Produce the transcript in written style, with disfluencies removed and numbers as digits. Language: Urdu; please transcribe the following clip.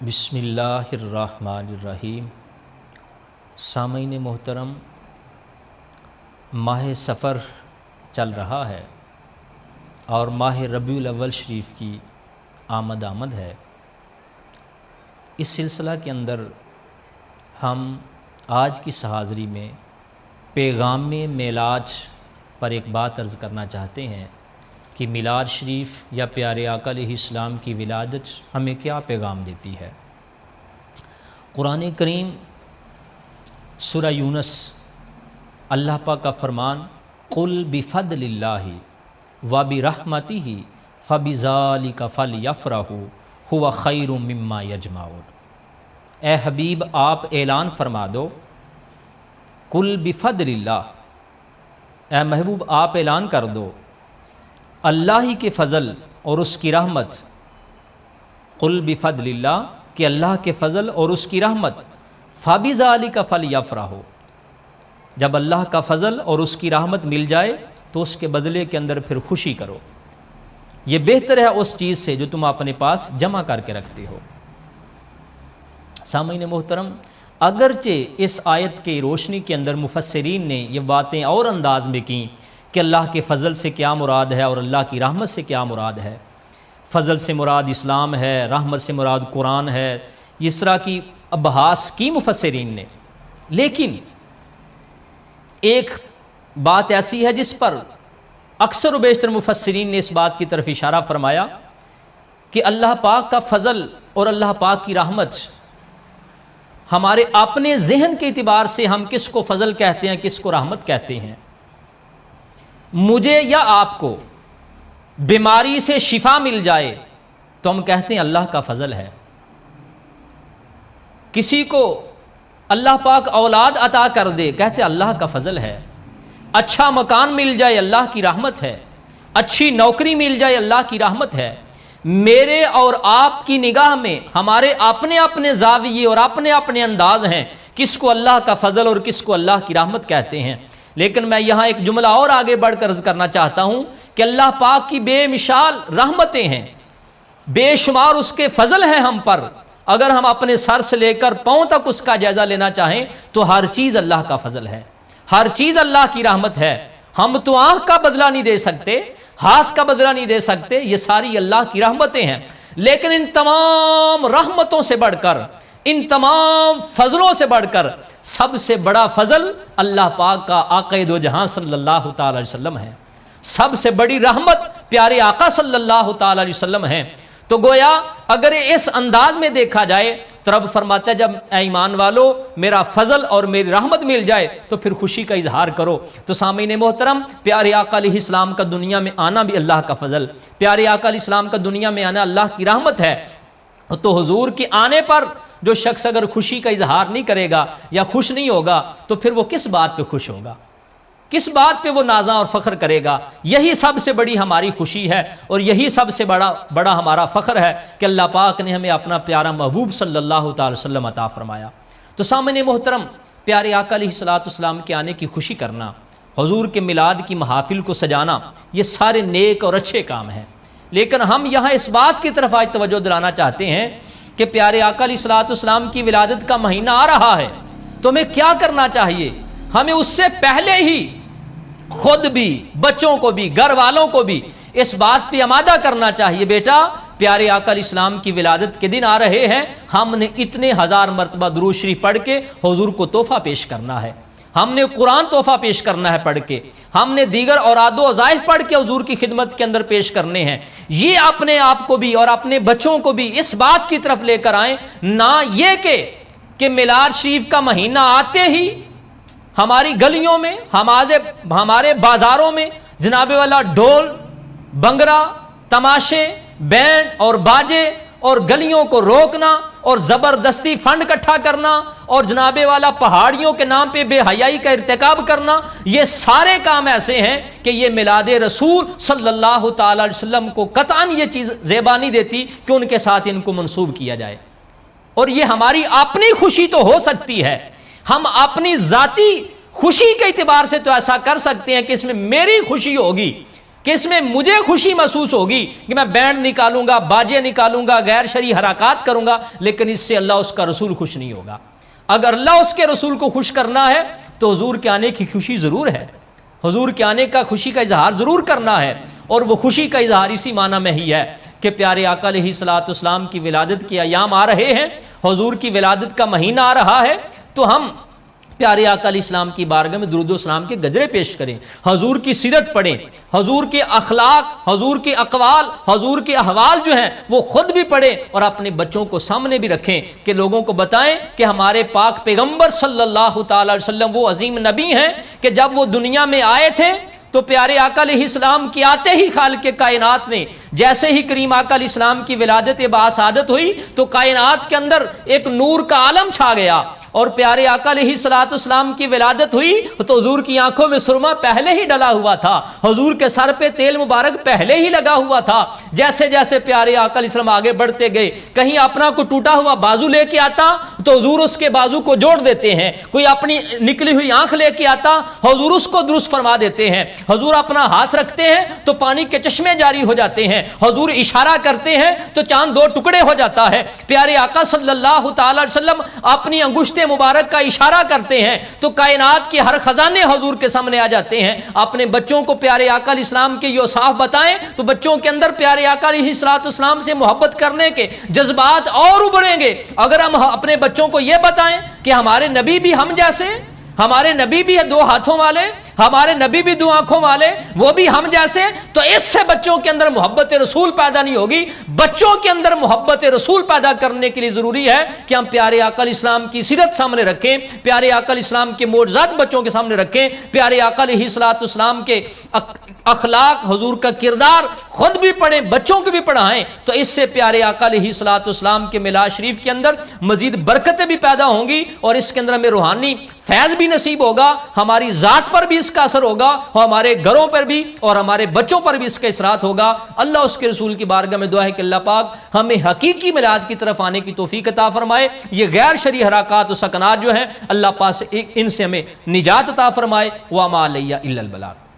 بسم اللہ الرحمن الرحیم۔ سامعین محترم، ماہ سفر چل رہا ہے اور ماہ ربیع الاول شریف کی آمد ہے۔ اس سلسلہ کے اندر ہم آج کی حاضری میں پیغام میلاد پر ایک بات عرض کرنا چاہتے ہیں کہ میلاد شریف یا پیارے آقا علیہ السلام کی ولادت ہمیں کیا پیغام دیتی ہے۔ قرآن کریم سورہ یونس، اللہ پاک کا فرمان، قُلْ بِفَضْلِ اللَّهِ وَبِرَحْمَتِهِ فَبِذَلِكَ فَلْيَفْرَحُوا هُوَ خَيْرٌ مِّمَّا يَجْمَعُونَ۔ اے حبیب آپ اعلان فرما دو، قُلْ بِفَضْلِ اللَّهِ، اے محبوب آپ اعلان کر دو اللہ ہی کے فضل اور اس کی رحمت، قُلْ بِفَضْلِ اللَّهِ، کہ اللہ کے فضل اور اس کی رحمت، فَبِذَلِكَ فَلْيَفْرَحُوا، جب اللہ کا فضل اور اس کی رحمت مل جائے تو اس کے بدلے کے اندر پھر خوشی کرو، یہ بہتر ہے اس چیز سے جو تم اپنے پاس جمع کر کے رکھتے ہو۔ سامعین محترم، اگرچہ اس آیت کی روشنی کے اندر مفسرین نے یہ باتیں اور انداز میں کیں کہ اللہ کے فضل سے کیا مراد ہے اور اللہ کی رحمت سے کیا مراد ہے، فضل سے مراد اسلام ہے، رحمت سے مراد قرآن ہے، اس طرح کی ابحاث کی مفسرین نے، لیکن ایک بات ایسی ہے جس پر اکثر و بیشتر مفسرین نے اس بات کی طرف اشارہ فرمایا کہ اللہ پاک کا فضل اور اللہ پاک کی رحمت، ہمارے اپنے ذہن کے اعتبار سے ہم کس کو فضل کہتے ہیں، کس کو رحمت کہتے ہیں۔ مجھے یا آپ کو بیماری سے شفا مل جائے تو ہم کہتے ہیں اللہ کا فضل ہے، کسی کو اللہ پاک اولاد عطا کر دے کہتے ہیں اللہ کا فضل ہے، اچھا مکان مل جائے اللہ کی رحمت ہے، اچھی نوکری مل جائے اللہ کی رحمت ہے۔ میرے اور آپ کی نگاہ میں ہمارے اپنے اپنے زاویے اور اپنے اپنے انداز ہیں، کس کو اللہ کا فضل اور کس کو اللہ کی رحمت کہتے ہیں۔ لیکن میں یہاں ایک جملہ اور آگے بڑھ کر عرض کرنا چاہتا ہوں کہ اللہ پاک کی بے مثال رحمتیں ہیں، بے شمار اس کے فضل ہیں ہم پر۔ اگر ہم اپنے سر سے لے کر پاؤں تک اس کا جائزہ لینا چاہیں تو ہر چیز اللہ کا فضل ہے، ہر چیز اللہ کی رحمت ہے۔ ہم تو آنکھ کا بدلہ نہیں دے سکتے، ہاتھ کا بدلہ نہیں دے سکتے، یہ ساری اللہ کی رحمتیں ہیں۔ لیکن ان تمام رحمتوں سے بڑھ کر، ان تمام فضلوں سے بڑھ کر سب سے بڑا فضل اللہ پاک کا آقا دو جہاں صلی اللہ تعالی علیہ وسلم ہے، سب سے بڑی رحمت پیارے آقا صلی اللہ تعالی علیہ وسلم ہے۔ تو گویا اگر اس انداز میں دیکھا جائے تو رب فرماتا ہے جب اے ایمان والو میرا فضل اور میری رحمت مل جائے تو پھر خوشی کا اظہار کرو۔ تو سامعین محترم، پیارے آقا علیہ السلام کا دنیا میں آنا بھی اللہ کا فضل، پیارے آقا علیہ السلام کا دنیا میں آنا اللہ کی رحمت ہے۔ تو حضور کے آنے پر جو شخص اگر خوشی کا اظہار نہیں کرے گا یا خوش نہیں ہوگا تو پھر وہ کس بات پہ خوش ہوگا، کس بات پہ وہ نازاں اور فخر کرے گا؟ یہی سب سے بڑی ہماری خوشی ہے اور یہی سب سے بڑا ہمارا فخر ہے کہ اللہ پاک نے ہمیں اپنا پیارا محبوب صلی اللہ تعالی وسلم عطا فرمایا۔ تو سامعین محترم، پیارے آقا علیہ الصلوۃ والسلام کے آنے کی خوشی کرنا، حضور کے میلاد کی محافل کو سجانا، یہ سارے نیک اور اچھے کام ہیں۔ لیکن ہم یہاں اس بات کی طرف آج توجہ دلانا چاہتے ہیں کہ پیارے آقا علیہ الصلوۃ والسلام کی ولادت کا مہینہ آ رہا ہے تو ہمیں کیا کرنا چاہیے؟ ہمیں اس سے پہلے ہی خود بھی، بچوں کو بھی، گھر والوں کو بھی اس بات پہ آمادہ کرنا چاہیے، بیٹا پیارے آقا علیہ السلام کی ولادت کے دن آ رہے ہیں، ہم نے اتنے ہزار مرتبہ درود شریف پڑھ کے حضور کو تحفہ پیش کرنا ہے، ہم نے قرآن تحفہ پیش کرنا ہے پڑھ کے، ہم نے دیگر اوراد و وظائف پڑھ کے حضور کی خدمت کے اندر پیش کرنے ہیں۔ یہ اپنے آپ کو بھی اور اپنے بچوں کو بھی اس بات کی طرف لے کر آئیں، نہ یہ کہ میلاد شریف کا مہینہ آتے ہی ہماری گلیوں میں، ہمارے بازاروں میں جناب والا ڈھول، بنگرا، تماشے، بینڈ اور باجے اور گلیوں کو روکنا اور زبردستی فنڈ اکٹھا کرنا اور جناب والا پہاڑیوں کے نام پہ بے حیائی کا ارتکاب کرنا، یہ سارے کام ایسے ہیں کہ یہ میلاد رسول صلی اللہ تعالی علیہ وسلم کو قطعاً یہ چیز زیبا نہیں دیتی کہ ان کے ساتھ ان کو منسوب کیا جائے۔ اور یہ ہماری اپنی خوشی تو ہو سکتی ہے، ہم اپنی ذاتی خوشی کے اعتبار سے تو ایسا کر سکتے ہیں کہ اس میں میری خوشی ہوگی، کہ اس میں مجھے خوشی محسوس ہوگی کہ میں بینڈ نکالوں گا، باجے نکالوں گا، غیر شرعی حرکات کروں گا، لیکن اس سے اللہ اس کا رسول خوش نہیں ہوگا۔ اگر اللہ اس کے رسول کو خوش کرنا ہے تو حضور کے آنے کی خوشی ضرور ہے، حضور کے آنے کا خوشی کا اظہار ضرور کرنا ہے، اور وہ خوشی کا اظہار اسی معنی میں ہی ہے کہ پیارے آقا علیہ الصلوۃ والسلام کی ولادت کے ایام آ رہے ہیں، حضور کی ولادت کا مہینہ آ رہا ہے، تو ہم پیارے آقا علیہ السلام کی بارگاہ میں درود و سلام کے گجرے پیش کریں، حضور کی سیرت پڑھیں، حضور کے اخلاق، حضور کے اقوال، حضور کے احوال جو ہیں وہ خود بھی پڑھیں اور اپنے بچوں کو سامنے بھی رکھیں کہ لوگوں کو بتائیں کہ ہمارے پاک پیغمبر صلی اللہ تعالی علیہ وسلم وہ عظیم نبی ہیں کہ جب وہ دنیا میں آئے تھے تو پیارے آقا علیہ السلام کے آتے ہی خالق کائنات نے، جیسے ہی کریم آقا علیہ السلام کی ولادت باسعادت ہوئی تو کائنات کے اندر ایک نور کا عالم چھا گیا، اور پیارے آقا علیہ الصلوۃ والسلام کی ولادت ہوئی تو حضور کی آنکھوں میں سرما پہلے ہی ڈلا ہوا تھا، حضور کے سر پہ تیل مبارک پہلے ہی لگا ہوا تھا۔ جیسے جیسے پیارے آقا علیہ السلام آگے بڑھتے گئے، کہیں اپنا کو ٹوٹا ہوا بازو لے کے آتا تو حضور اس کے بازو کو جوڑ دیتے ہیں، کوئی اپنی نکلی ہوئی آنکھ لے کے آتا حضور اس کو درست فرما دیتے ہیں، حضور اپنا ہاتھ رکھتے ہیں تو پانی کے چشمے جاری ہو جاتے ہیں، حضور اشارہ کرتے ہیں تو چاند دو ٹکڑے ہو جاتا ہے، پیارے آقا صلی اللہ تعالی علیہ وسلم اپنی انگشت مبارک کا اشارہ کرتے ہیں تو کائنات کے ہر خزانے حضور کے سامنے آ جاتے ہیں۔ اپنے بچوں کو پیارے آقا علیہ السلام کے یہ اوصاف بتائیں تو بچوں کے اندر پیارے آقا علیہ السلام سے محبت کرنے کے جذبات اور ابھریں گے۔ اگر ہم اپنے بچوں کو یہ بتائیں کہ ہمارے نبی بھی ہم جیسے، ہمارے نبی بھی ہے دو ہاتھوں والے، ہمارے نبی بھی دو آنکھوں والے، وہ بھی ہم جیسے، تو اس سے بچوں کے اندر محبت رسول پیدا نہیں ہوگی۔ بچوں کے اندر محبت رسول پیدا کرنے کے لیے ضروری ہے کہ ہم پیارے آقا علیہ السلام کی سیرت سامنے رکھیں، پیارے آقا علیہ السلام کے معجزات بچوں کے سامنے رکھیں، پیارے آقا علیہ السلام کے اخلاق، حضور کا کردار خود بھی پڑھیں، بچوں کو بھی پڑھائیں، تو اس سے پیارے آقا علیہ السلام کے میلاد شریف کے اندر مزید برکتیں بھی پیدا ہوں گی، اور اس کے اندر ہمیں روحانی فیض بھی نصیب ہوگا، ہماری ذات پر بھی اس کا اثر ہوگا، اور ہمارے گھروں پر بھی اور ہمارے بچوں پر بھی اس کا اثرات ہوگا۔ اللہ اس کے رسول کی بارگاہ میں دعا ہے کہ اللہ پاک ہمیں حقیقی میلاد کی طرف آنے کی توفیق عطا فرمائے، یہ غیر شرعی حرکات و سکنات جو ہیں اللہ پاک ان سے ہمیں نجات عطا فرمائے۔ وما علیہ الا البلاغ۔